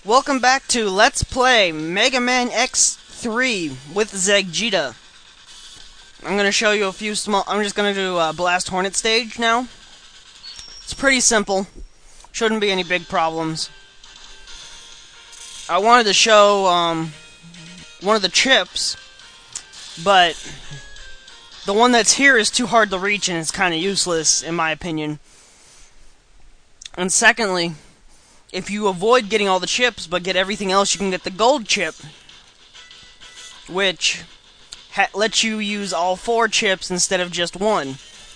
Welcome back to Let's Play Megaman X3 with Zegita. I'm going to show you a few I'm just going to do a Blast Hornet stage now. It's pretty simple. Shouldn't be any big problems. I wanted to show one of the chips, but the one that's here is too hard to reach and it's kind of useless in my opinion. And secondly, if you avoid getting all the chips but get everything else, you can get the gold chip, which lets you use all 4 chips instead of just one.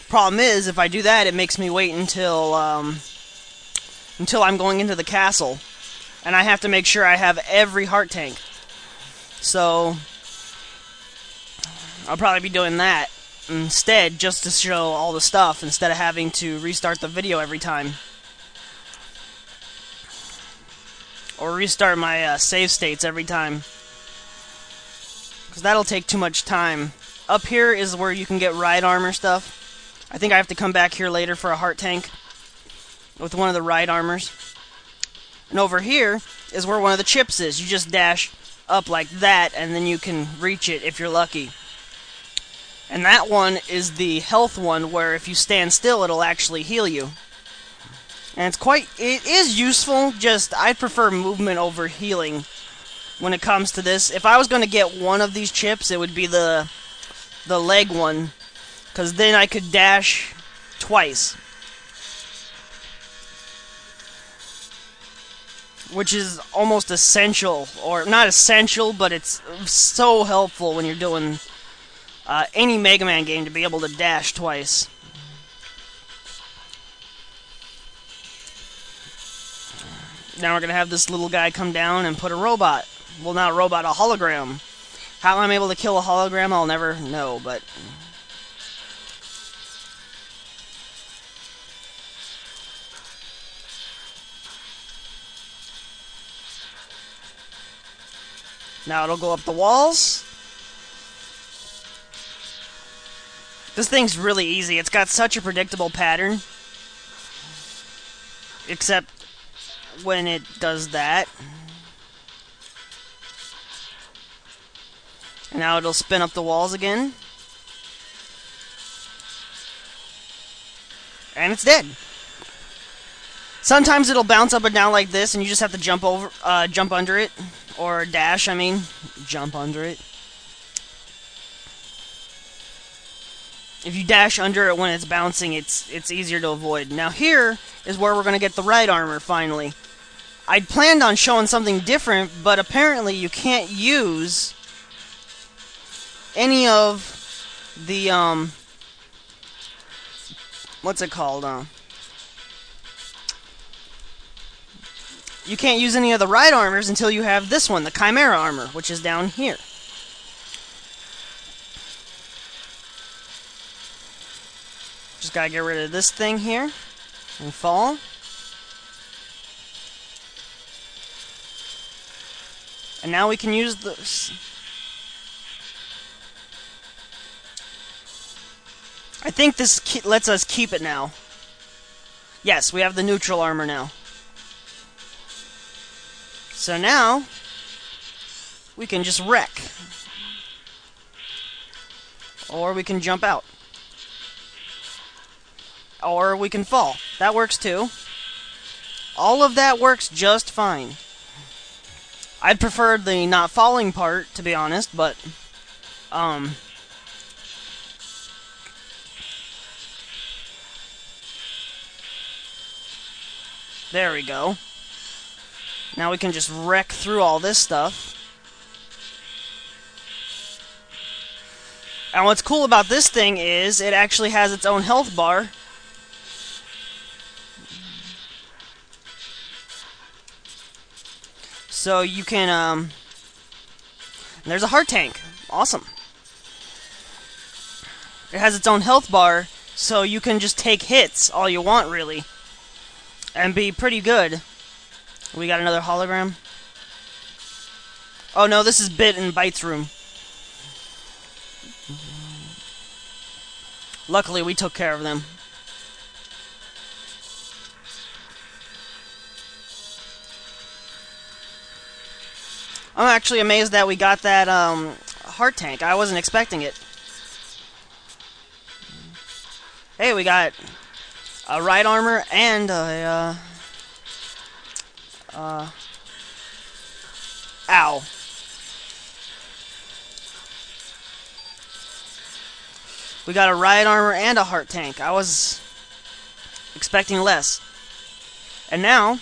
Problem is, if I do that, it makes me wait until I'm going into the castle, and I have to make sure I have every heart tank. So I'll probably be doing that instead, just to show all the stuff instead of having to restart the video every time. Or restart my save states every time, because that'll take too much time. Up here is where you can get ride armor stuff. I think I have to come back here later for a heart tank with one of the ride armors. And over here is where one of the chips is. You just dash up like that, and then you can reach it if you're lucky. And that one is the health one, where if you stand still, it'll actually heal you. And it is useful, just I prefer movement over healing when it comes to this. If I was going to get one of these chips, it would be the leg one, because then I could dash twice. Which is almost essential, or not essential, but it's so helpful when you're doing any Mega Man game to be able to dash twice. Now we're going to have this little guy come down and put a robot. Well, not a robot, a hologram. How I'm able to kill a hologram, I'll never know, but... Now it'll go up the walls. This thing's really easy. It's got such a predictable pattern. Except when it does that. And now it'll spin up the walls again. And it's dead. Sometimes it'll bounce up and down like this, and you just have to jump under it. Or dash, I mean. Jump under it. If you dash under it when it's bouncing, it's easier to avoid. Now here is where we're going to get the ride armor, finally. I'd planned on showing something different, but apparently you can't use any of the, what's it called, you can't use any of the ride armors until you have this one, the chimera armor, which is down here. Just gotta get rid of this thing here and fall. And now we can use this. I think this lets us keep it now. Yes, we have the neutral armor now. So now we can just wreck. Or we can jump out. Or we can fall. That works too. All of that works just fine. I'd prefer the not falling part, to be honest, but there we go. Now we can just wreck through all this stuff. And what's cool about this thing is it actually has its own health bar. So you can, there's a heart tank. Awesome. It has its own health bar, so you can just take hits all you want, really. And be pretty good. We got another hologram. Oh no, this is Bit and Byte's room. Luckily, we took care of them. I'm actually amazed that we got that heart tank. I wasn't expecting it. Hey, we got a ride armor and a ow. We got a ride armor and a heart tank. I was expecting less. And now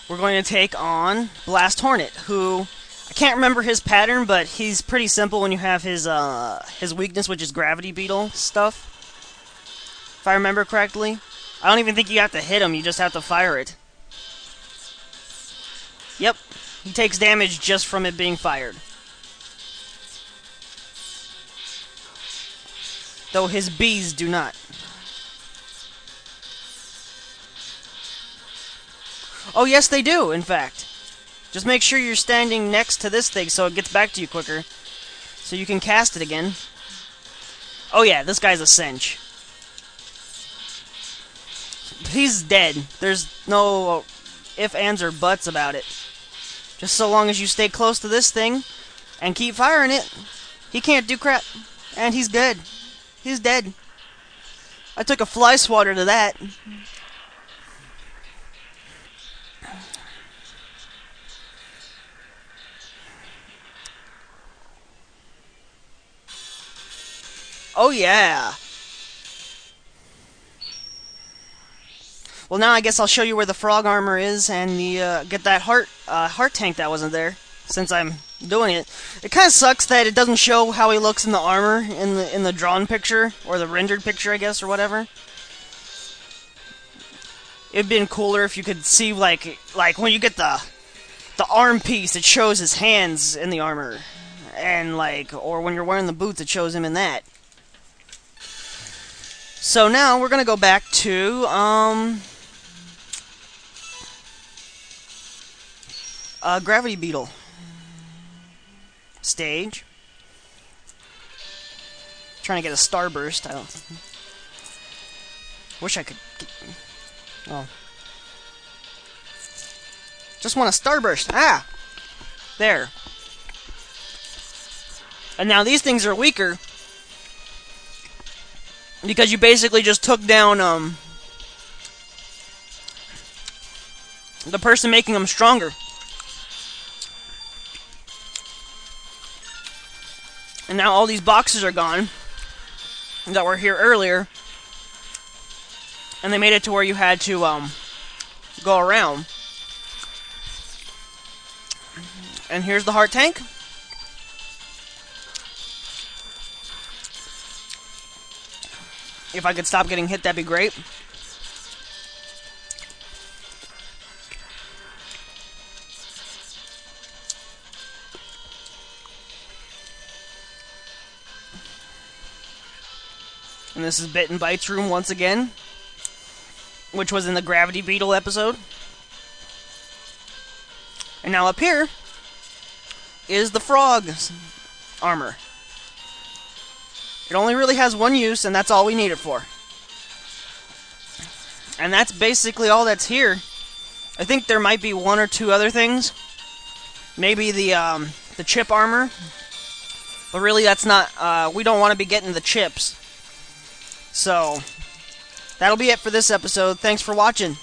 we're going to take on Blast Hornet, who I can't remember his pattern, but he's pretty simple when you have his weakness, which is gravity beetle stuff. If I remember correctly. I don't even think you have to hit him, you just have to fire it. Yep, he takes damage just from it being fired. Though his bees do not. Oh, yes, they do, in fact. Just make sure you're standing next to this thing so it gets back to you quicker. So you can cast it again. Oh, yeah, this guy's a cinch. He's dead. There's no ifs, ands, or buts about it. Just so long as you stay close to this thing and keep firing it, he can't do crap. And he's dead. He's dead. I took a fly swatter to that. Oh yeah. Well, now I guess I'll show you where the frog armor is and the get that heart tank that wasn't there. Since I'm doing it, it kind of sucks that it doesn't show how he looks in the armor in the drawn picture or the rendered picture, I guess, or whatever. It'd been cooler if you could see like when you get the arm piece, it shows his hands in the armor, and or when you're wearing the boots, it shows him in that. So now we're gonna go back to gravity beetle stage. Trying to get a starburst. I don't. Wish I could. Oh. Just want a starburst. Ah! There. And now these things are weaker because you basically just took down the person making them stronger. And now all these boxes are gone that were here earlier. And they made it to where you had to go around. And here's the heart tank. If I could stop getting hit, that'd be great. And this is Bit and Bite's room once again, which was in the Gravity Beetle episode. And now up here is the frog's armor. It only really has one use, and that's all we need it for. And that's basically all that's here. I think there might be one or two other things. Maybe the chip armor. But really, that's not... we don't want to be getting the chips. So, that'll be it for this episode. Thanks for watching.